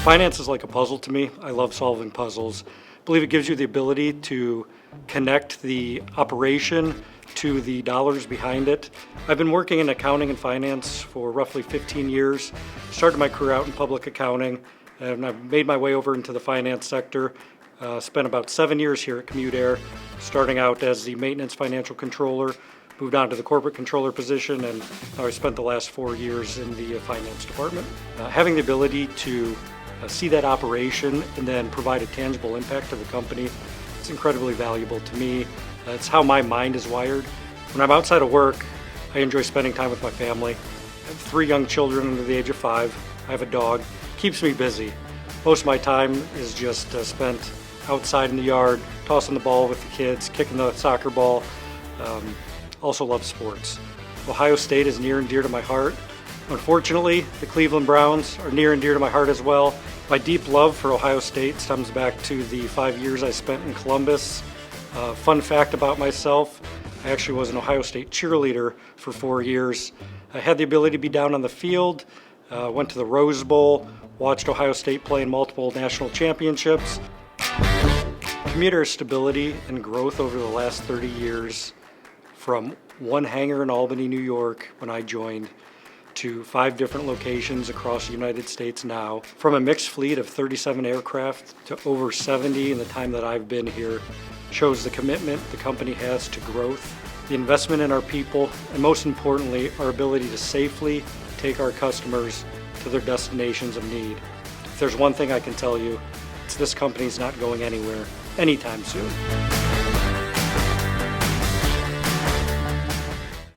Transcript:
Finance is like a puzzle to me. I love solving puzzles. I believe it gives you the ability to connect the operation to the dollars behind it. I've been working in accounting and finance for roughly 15 years. Started my career out in public accounting, and I've made my way over into the finance sector. Spent about 7 years here at CommuteAir, starting out as the maintenance financial controller, moved on to the corporate controller position, and now I spent the last 4 years in the finance department. Having the ability to see that operation and then provide a tangible impact to the company, it's incredibly valuable to me. It's how my mind is wired. When I'm outside of work, I enjoy spending time with my family. I have 3 young children under the age of 5. I have a dog. Keeps me busy. Most of my time is just spent outside in the yard, tossing the ball with the kids, kicking the soccer ball. Also love sports. Ohio State is near and dear to my heart. Unfortunately, the Cleveland Browns are near and dear to my heart as well. My deep love for Ohio State stems back to the 5 years I spent in Columbus. Fun fact about myself, I actually was an Ohio State cheerleader for 4 years. I had the ability to be down on the field, went to the Rose Bowl, watched Ohio State play in multiple national championships. CommuteAir's stability and growth over the last 30 years, from one hangar in Albany, New York when I joined, to 5 different locations across the United States now, from a mixed fleet of 37 aircraft to over 70 in the time that I've been here, shows the commitment the company has to growth, the investment in our people, and most importantly, our ability to safely take our customers to their destinations of need. If there's one thing I can tell you, it's this company's not going anywhere anytime soon.